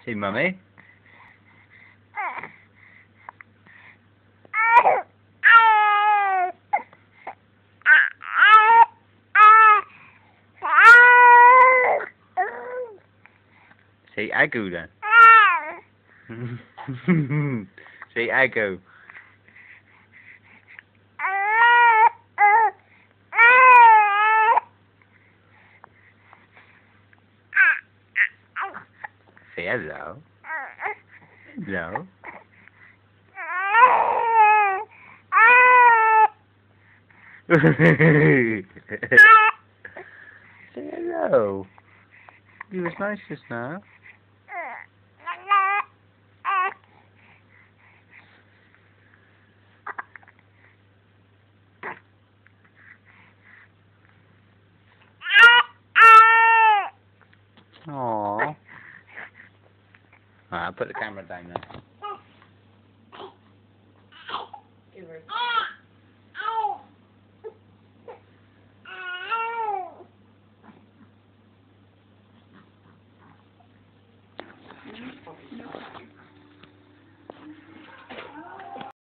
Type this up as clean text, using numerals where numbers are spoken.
Say mummy. Say agoo then. Say agoo. Say hello. Hello. Say hello. You was nice just now. Aww. Alright, I'll put the camera down now.